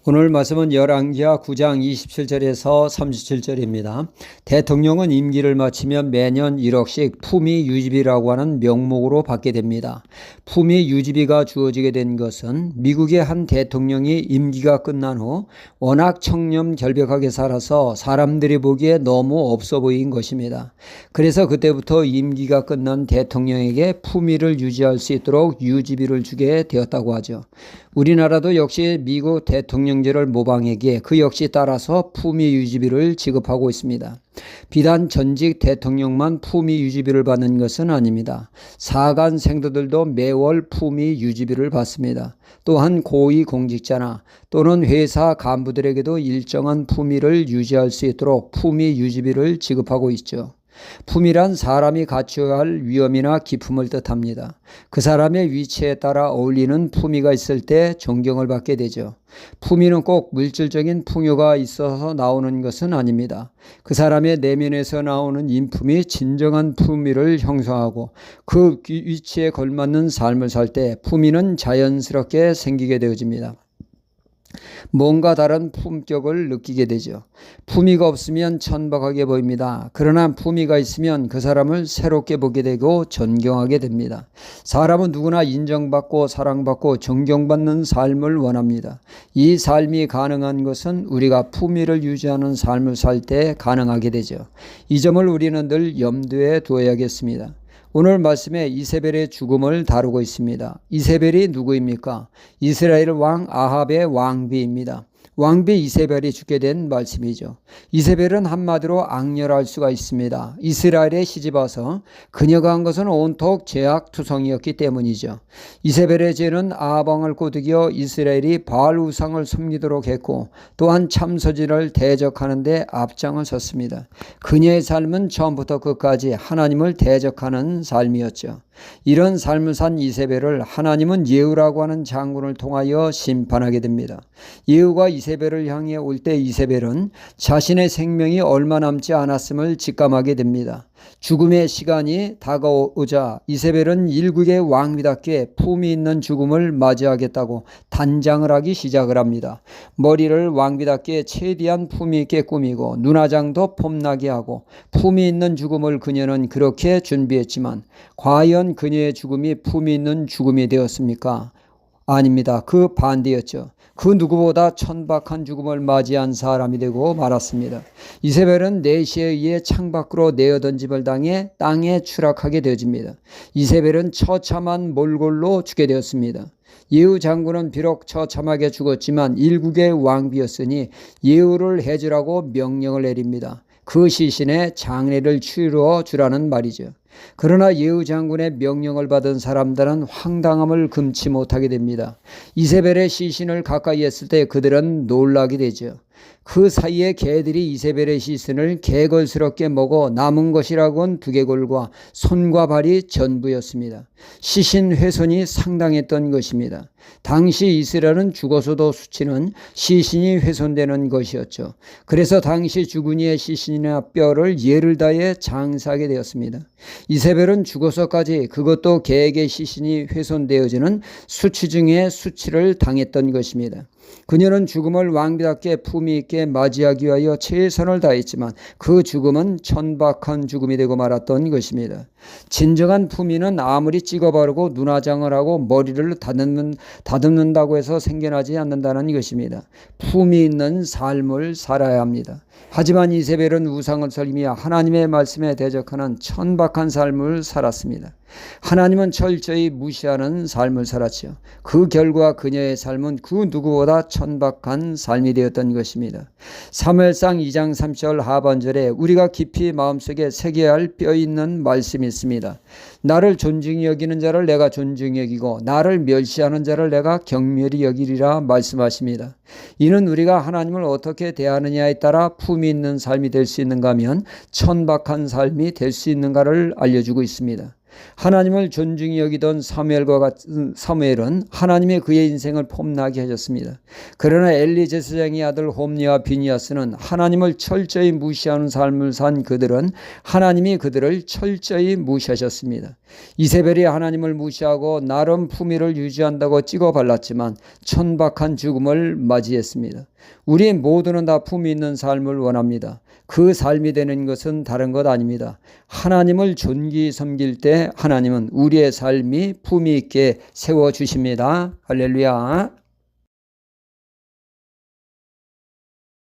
오늘 말씀은 열왕기하 9장 27절에서 37절입니다. 대통령은 임기를 마치면 매년 1억씩 품위 유지비라고 하는 명목으로 받게 됩니다. 품위 유지비가 주어지게 된 것은 미국의 한 대통령이 임기가 끝난 후 워낙 청렴결백하게 살아서 사람들이 보기에 너무 없어 보인 것입니다. 그래서 그때부터 임기가 끝난 대통령에게 품위를 유지할 수 있도록 유지비를 주게 되었다고 하죠. 우리나라도 역시 미국 대통령제를 모방하기에 그 역시 따라서 품위 유지비를 지급하고 있습니다. 비단 전직 대통령만 품위 유지비를 받는 것은 아닙니다. 사관 생도들도 매월 품위 유지비를 받습니다. 또한 고위 공직자나 또는 회사 간부들에게도 일정한 품위를 유지할 수 있도록 품위 유지비를 지급하고 있죠. 품위란 사람이 갖춰야 할 위엄이나 기품을 뜻합니다. 그 사람의 위치에 따라 어울리는 품위가 있을 때 존경을 받게 되죠. 품위는 꼭 물질적인 풍요가 있어서 나오는 것은 아닙니다. 그 사람의 내면에서 나오는 인품이 진정한 품위를 형성하고 그 위치에 걸맞는 삶을 살 때 품위는 자연스럽게 생기게 되어집니다. 뭔가 다른 품격을 느끼게 되죠. 품위가 없으면 천박하게 보입니다. 그러나 품위가 있으면 그 사람을 새롭게 보게 되고 존경하게 됩니다. 사람은 누구나 인정받고 사랑받고 존경받는 삶을 원합니다. 이 삶이 가능한 것은 우리가 품위를 유지하는 삶을 살 때 가능하게 되죠. 이 점을 우리는 늘 염두에 두어야겠습니다. 오늘 말씀에 이세벨의 죽음을 다루고 있습니다. 이세벨이 누구입니까? 이스라엘 왕 아합의 왕비입니다. 왕비 이세벨이 죽게 된 말씀이죠. 이세벨은 한마디로 악렬할 수가 있습니다. 이스라엘에 시집와서 그녀가 한 것은 온통 죄악투성이었기 때문이죠. 이세벨의 죄는 아합 왕을 꼬드겨 이스라엘이 바알 우상을 섬기도록 했고 또한 참소진을 대적하는 데 앞장을 섰습니다. 그녀의 삶은 처음부터 끝까지 하나님을 대적하는 삶이었죠. 이런 삶을 산 이세벨을 하나님은 예후라고 하는 장군을 통하여 심판하게 됩니다. 예후가 이세벨을 향해 올 때 이세벨은 자신의 생명이 얼마 남지 않았음을 직감하게 됩니다. 죽음의 시간이 다가오자 이세벨은 일국의 왕비답게 품위 있는 죽음을 맞이하겠다고 단장을 하기 시작을 합니다. 머리를 왕비답게 최대한 품위 있게 꾸미고 눈화장도 폼나게 하고 품위 있는 죽음을 그녀는 그렇게 준비했지만 과연 그녀의 죽음이 품위 있는 죽음이 되었습니까? 아닙니다. 그 반대였죠. 그 누구보다 천박한 죽음을 맞이한 사람이 되고 말았습니다. 이세벨은 내시에 의해 창밖으로 내어던짐을 당해 땅에 추락하게 되어집니다. 이세벨은 처참한 몰골로 죽게 되었습니다. 예후 장군은 비록 처참하게 죽었지만 일국의 왕비였으니 예후를 해주라고 명령을 내립니다. 그 시신에 장례를 치루어 주라는 말이죠. 그러나 예후 장군의 명령을 받은 사람들은 황당함을 금치 못하게 됩니다. 이세벨의 시신을 가까이 했을 때 그들은 놀라게 되죠. 그 사이에 개들이 이세벨의 시신을 개걸스럽게 먹어 남은 것이라고는 두개골과 손과 발이 전부였습니다. 시신 훼손이 상당했던 것입니다. 당시 이스라엘은 죽어서도 수치는 시신이 훼손되는 것이었죠. 그래서 당시 죽은 이의 시신이나 뼈를 예를 다해 장사하게 되었습니다. 이세벨은 죽어서까지 그것도 개에게 시신이 훼손되어지는 수치 중에 수치를 당했던 것입니다. 그녀는 죽음을 왕비답게 품위 있게 맞이하기 위하여 최선을 다했지만 그 죽음은 천박한 죽음이 되고 말았던 것입니다. 진정한 품위는 아무리 찍어바르고 눈화장을 하고 머리를 다듬는다고 해서 생겨나지 않는다는 것입니다. 품위 있는 삶을 살아야 합니다. 하지만 이세벨은 우상을 섬기며 하나님의 말씀에 대적하는 천박한 삶을 살았습니다. 하나님은 철저히 무시하는 삶을 살았죠. 그 결과 그녀의 삶은 그 누구보다 천박한 삶이 되었던 것입니다. 사무엘상 2장 3절 하반절에 우리가 깊이 마음속에 새겨야 할 뼈 있는 말씀이 있습니다. 나를 존중히 여기는 자를 내가 존중히 여기고 나를 멸시하는 자를 내가 경멸히 여기리라 말씀하십니다. 이는 우리가 하나님을 어떻게 대하느냐에 따라 품위 있는 삶이 될 수 있는가 하면 천박한 삶이 될 수 있는가를 알려주고 있습니다. 하나님을 존중히 여기던 사무엘과 같은 사무엘은 하나님의 그의 인생을 폼나게 하셨습니다. 그러나 엘리 제사장의 아들 홈리와 비니아스는 하나님을 철저히 무시하는 삶을 산 그들은 하나님이 그들을 철저히 무시하셨습니다. 이세벨이 하나님을 무시하고 나름 품위를 유지한다고 찍어 발랐지만 천박한 죽음을 맞이했습니다. 우리 모두는 다 품위 있는 삶을 원합니다. 그 삶이 되는 것은 다른 것 아닙니다. 하나님을 존귀히 섬길 때 하나님은 우리의 삶이 품위 있게 세워주십니다. 할렐루야.